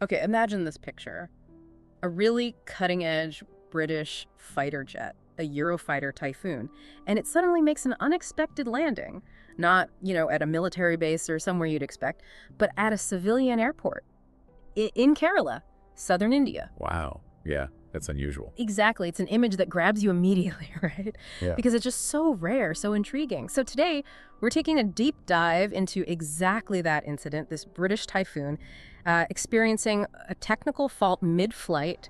Okay, imagine this picture. A really cutting-edge British fighter jet, a Eurofighter Typhoon, and it suddenly makes an unexpected landing. Not, at a military base or somewhere you'd expect, but at a civilian airport in Kerala, southern India. Wow. Yeah, that's unusual. Exactly. It's an image that grabs you immediately, right? Yeah. Because it's just so rare, so intriguing. So today, we're taking a deep dive into exactly that incident, this British Typhoon, experiencing a technical fault mid-flight,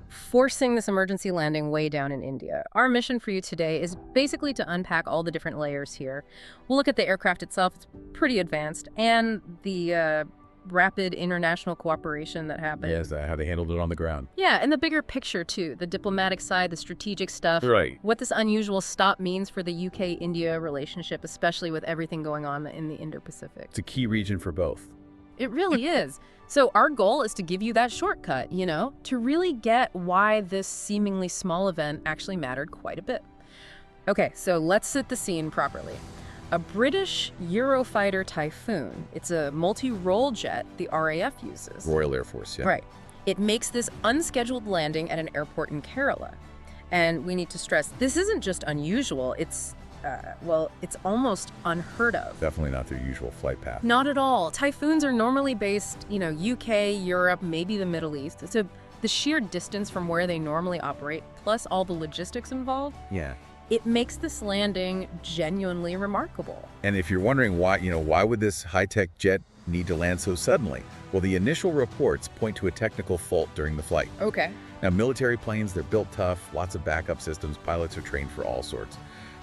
forcing this emergency landing way down in India. Our mission for you today is basically to unpack all the different layers here. We'll look at the aircraft itself, it's pretty advanced, and the rapid international cooperation that happened. Yes, how they handled it on the ground. Yeah, and the bigger picture, too. The diplomatic side, the strategic stuff. Right. What this unusual stop means for the UK-India relationship, especially with everything going on in the Indo-Pacific. It's a key region for both. It really is. So our goal is to give you that shortcut, to really get why this seemingly small event actually mattered quite a bit. Okay, so let's set the scene properly. A British Eurofighter Typhoon. It's a multi-role jet the RAF uses. Royal Air Force, yeah. Right. It makes this unscheduled landing at an airport in Kerala. And we need to stress, this isn't just unusual, it's almost unheard of. Definitely not their usual flight path. Not at all. Typhoons are normally based, UK, Europe, maybe the Middle East. So the sheer distance from where they normally operate, plus all the logistics involved, Yeah. it makes this landing genuinely remarkable. And if you're wondering why would this high-tech jet need to land so suddenly? Well, the initial reports point to a technical fault during the flight. Okay. Now, military planes, they're built tough, lots of backup systems, pilots are trained for all sorts.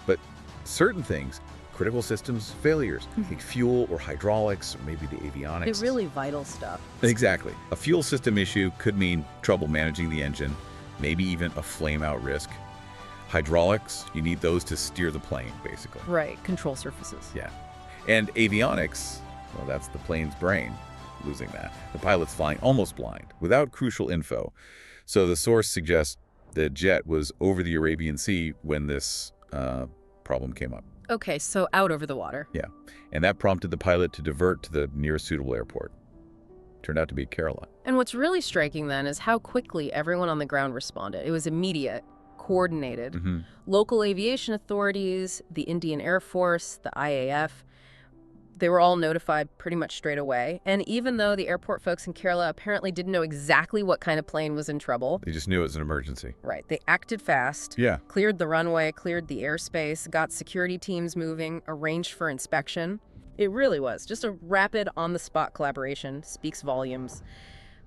But certain things, critical systems failures, like fuel or hydraulics, or maybe the avionics. It's really vital stuff. Exactly. A fuel system issue could mean trouble managing the engine, maybe even a flame-out risk. Hydraulics, you need those to steer the plane, basically. Right, control surfaces. Yeah. And avionics, well, that's the plane's brain, losing that. The pilot's flying almost blind, without crucial info. So the source suggests the jet was over the Arabian Sea when this problem came up. Okay, so out over the water. Yeah. And that prompted the pilot to divert to the nearest suitable airport. Turned out to be Kerala. And what's really striking then is how quickly everyone on the ground responded. It was immediate, coordinated. Local aviation authorities, the Indian Air Force, the IAF, they were all notified pretty much straight away. And even though the airport folks in Kerala apparently didn't know exactly what kind of plane was in trouble. They just knew it was an emergency. Right. They acted fast. Yeah. Cleared the runway, cleared the airspace, got security teams moving, arranged for inspection. It really was just a rapid on-the-spot collaboration, speaks volumes.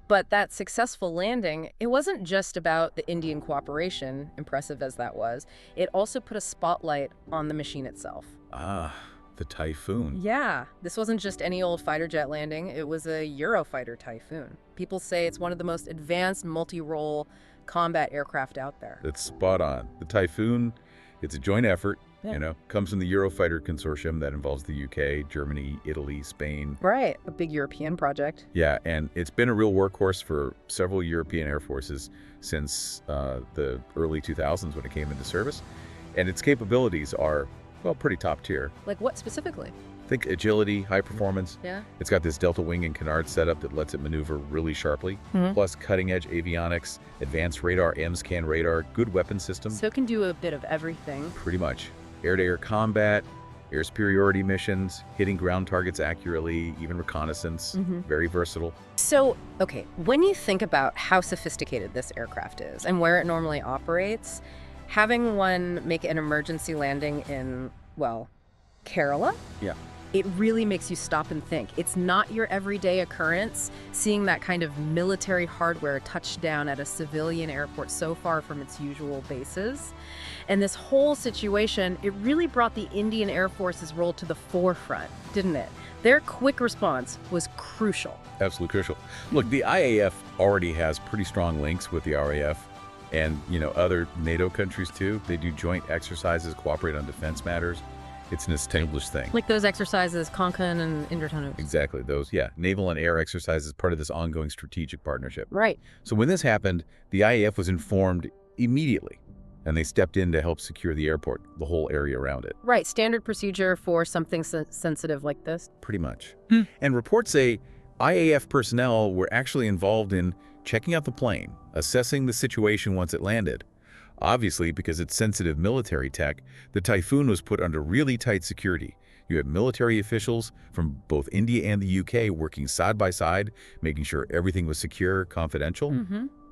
But that successful landing, it wasn't just about the Indian cooperation, impressive as that was. It also put a spotlight on the machine itself. Ah, the Typhoon. Yeah, this wasn't just any old fighter jet landing. It was a Eurofighter Typhoon. People say it's one of the most advanced multi-role combat aircraft out there. That's spot on. The Typhoon, it's a joint effort. Yeah. Comes from the Eurofighter consortium that involves the UK, Germany, Italy, Spain. Right, a big European project. Yeah, and it's been a real workhorse for several European air forces since the early 2000s when it came into service. And its capabilities are, well, pretty top tier. Like what specifically? Think agility, high performance. Yeah. It's got this delta wing and canard setup that lets it maneuver really sharply. Plus cutting-edge avionics, advanced radar, M-scan radar, good weapon system. So it can do a bit of everything. Pretty much. Air-to-air combat, air superiority missions, hitting ground targets accurately, even reconnaissance. Very versatile. So, okay, when you think about how sophisticated this aircraft is and where it normally operates, having one make an emergency landing in, well, Kerala? Yeah. It really makes you stop and think. It's not your everyday occurrence, seeing that kind of military hardware touch down at a civilian airport so far from its usual bases. And this whole situation, it really brought the Indian Air Force's role to the forefront, didn't it? Their quick response was crucial. Absolutely crucial. Look, the IAF already has pretty strong links with the RAF and, other NATO countries too. They do joint exercises, cooperate on defense matters. It's an established thing. Like those exercises, Konkan and Indratanus. Exactly, those, yeah. Naval and air exercises, part of this ongoing strategic partnership. Right. So when this happened, the IAF was informed immediately, and they stepped in to help secure the airport, the whole area around it. Right, standard procedure for something sensitive like this. Pretty much. And reports say IAF personnel were actually involved in checking out the plane, assessing the situation once it landed. Obviously, because it's sensitive military tech, the Typhoon was put under really tight security. You had military officials from both India and the UK working side by side, making sure everything was secure, confidential.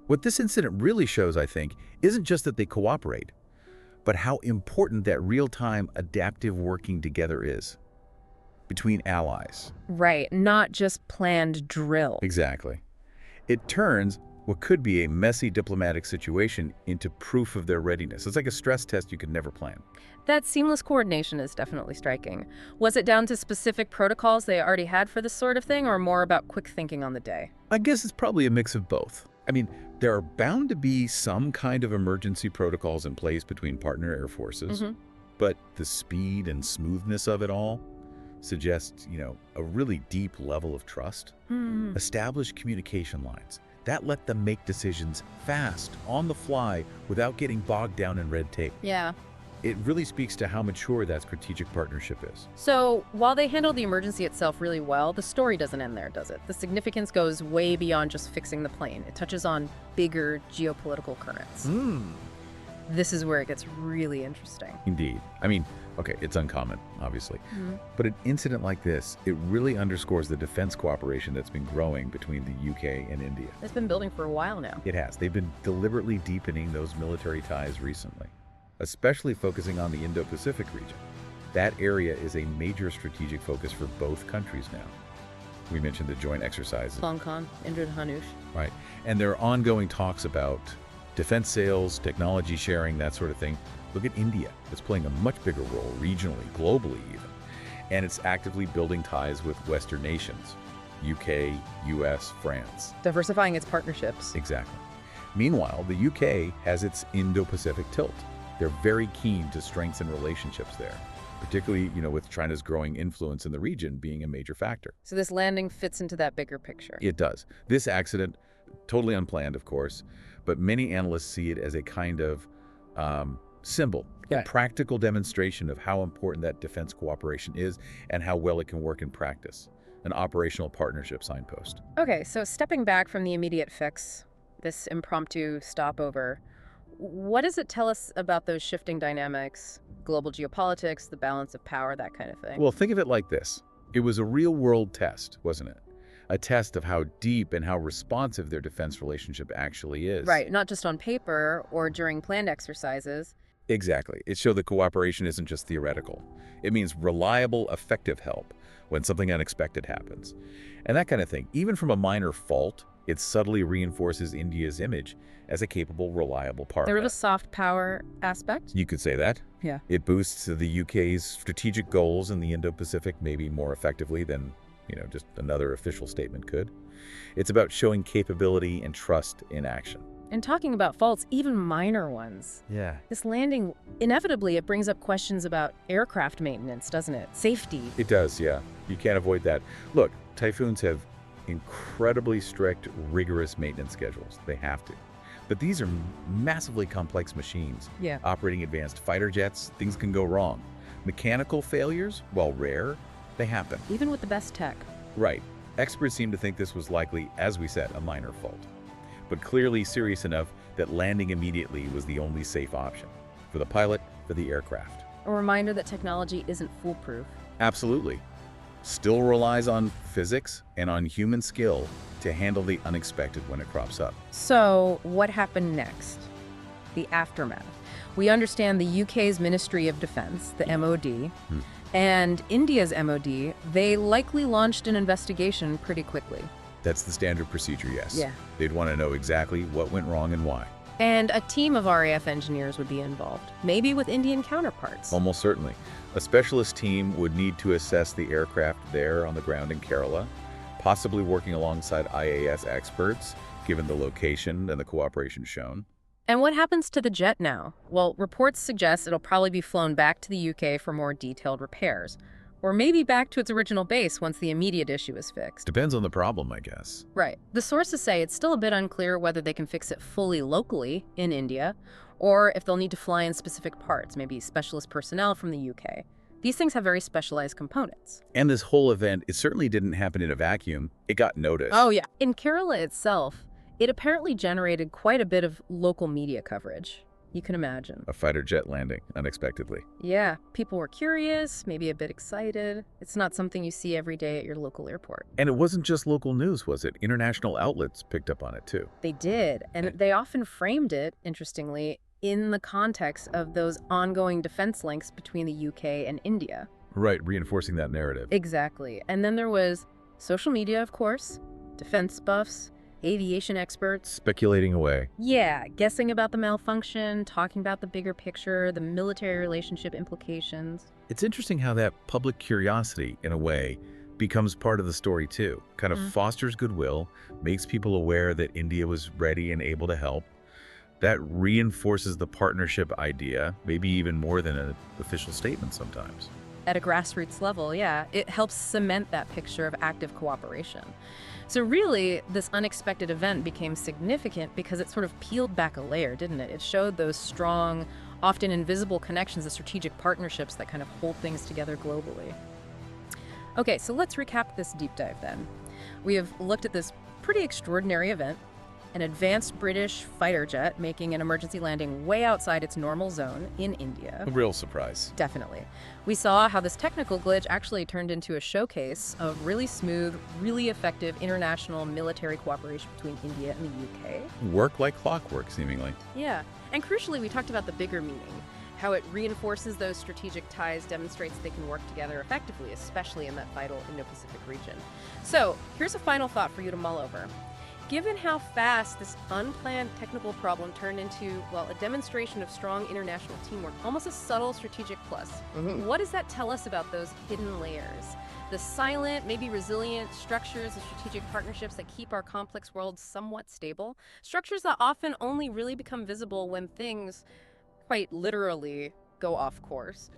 What this incident really shows, I think, isn't just that they cooperate, but how important that real-time adaptive working together is between allies. Right, not just planned drill. Exactly. It turns what could be a messy diplomatic situation into proof of their readiness. It's like a stress test you could never plan. That seamless coordination is definitely striking. Was it down to specific protocols they already had for this sort of thing, or more about quick thinking on the day? I guess it's probably a mix of both. I mean, there are bound to be some kind of emergency protocols in place between partner air forces, but the speed and smoothness of it all suggests, a really deep level of trust. Established communication lines that let them make decisions fast, on the fly, without getting bogged down in red tape. Yeah. It really speaks to how mature that strategic partnership is. So, while they handled the emergency itself really well, the story doesn't end there, does it? The significance goes way beyond just fixing the plane. It touches on bigger geopolitical currents. This is where it gets really interesting. Indeed. I mean, okay, it's uncommon, obviously. But an incident like this, it really underscores the defense cooperation that's been growing between the UK and India. It's been building for a while now. It has. They've been deliberately deepening those military ties recently, especially focusing on the Indo-Pacific region. That area is a major strategic focus for both countries now. We mentioned the joint exercises. Hong Kong, Indo-Hanush. Right. And there are ongoing talks about defense sales, technology sharing, that sort of thing. Look at India. It's playing a much bigger role regionally, globally even. And it's actively building ties with Western nations, UK, US, France. Diversifying its partnerships. Exactly. Meanwhile, the UK has its Indo-Pacific tilt. They're very keen to strengthen relationships there, particularly, with China's growing influence in the region being a major factor. So this landing fits into that bigger picture. It does. This accident, totally unplanned, of course, but many analysts see it as a kind of symbol, a practical demonstration of how important that defense cooperation is and how well it can work in practice, an operational partnership signpost. Okay, so stepping back from the immediate fix, this impromptu stopover, what does it tell us about those shifting dynamics, global geopolitics, the balance of power, that kind of thing? Well, think of it like this. It was a real-world test, wasn't it? A test of how deep and how responsive their defense relationship actually is. Right, not just on paper or during planned exercises. Exactly. It showed that cooperation isn't just theoretical. It means reliable, effective help when something unexpected happens. And that kind of thing, even from a minor fault, it subtly reinforces India's image as a capable, reliable partner. There was a soft power aspect? You could say that. Yeah. It boosts the UK's strategic goals in the Indo-Pacific maybe more effectively than, just another official statement could. It's about showing capability and trust in action. And talking about faults, even minor ones. Yeah. This landing, inevitably, it brings up questions about aircraft maintenance, doesn't it? Safety. It does, yeah. You can't avoid that. Look, Typhoons have incredibly strict, rigorous maintenance schedules. They have to. But these are massively complex machines. Yeah. Operating advanced fighter jets, things can go wrong. Mechanical failures, while rare, they happen. Even with the best tech. Right. Experts seem to think this was likely, as we said, a minor fault, but clearly serious enough that landing immediately was the only safe option for the pilot, for the aircraft. A reminder that technology isn't foolproof. Absolutely. Still relies on physics and on human skill to handle the unexpected when it crops up. So, what happened next? The aftermath. We understand the UK's Ministry of Defense, the MOD, and India's MOD, they likely launched an investigation pretty quickly. That's the standard procedure, yes. Yeah. They'd want to know exactly what went wrong and why. And a team of RAF engineers would be involved, maybe with Indian counterparts. Almost certainly. A specialist team would need to assess the aircraft there on the ground in Kerala, possibly working alongside IAS experts, given the location and the cooperation shown. And what happens to the jet now? Well, reports suggest it'll probably be flown back to the UK for more detailed repairs. Or maybe back to its original base once the immediate issue is fixed. Depends on the problem, I guess. Right. The sources say it's still a bit unclear whether they can fix it fully locally in India, or if they'll need to fly in specific parts, maybe specialist personnel from the UK. These things have very specialized components. And this whole event, it certainly didn't happen in a vacuum. It got noticed. Oh, yeah. In Kerala itself, it apparently generated quite a bit of local media coverage. You can imagine. A fighter jet landing unexpectedly. Yeah, people were curious, maybe a bit excited. It's not something you see every day at your local airport. And it wasn't just local news, was it? International outlets picked up on it too. They did, and they often framed it, interestingly, in the context of those ongoing defense links between the UK and India. Right, reinforcing that narrative. Exactly. And then there was social media, of course, defense buffs, aviation experts. Speculating away. Yeah, guessing about the malfunction, talking about the bigger picture, the military relationship implications. It's interesting how that public curiosity, in a way, becomes part of the story too. Kind of fosters goodwill, makes people aware that India was ready and able to help. That reinforces the partnership idea, maybe even more than an official statement sometimes. At a grassroots level, yeah, it helps cement that picture of active cooperation. So really, this unexpected event became significant because it sort of peeled back a layer, didn't it? It showed those strong, often invisible connections, the strategic partnerships that kind of hold things together globally. Okay, so let's recap this deep dive then. We have looked at this pretty extraordinary event, an advanced British fighter jet making an emergency landing way outside its normal zone in India. A real surprise. Definitely. We saw how this technical glitch actually turned into a showcase of really smooth, really effective international military cooperation between India and the UK. Work like clockwork, seemingly. Yeah. And crucially, we talked about the bigger meaning, how it reinforces those strategic ties, demonstrates they can work together effectively, especially in that vital Indo-Pacific region. So here's a final thought for you to mull over. Given how fast this unplanned technical problem turned into, well, a demonstration of strong international teamwork, almost a subtle strategic plus, what does that tell us about those hidden layers? The silent, maybe resilient structures of strategic partnerships that keep our complex world somewhat stable? Structures that often only really become visible when things, quite literally, go off course.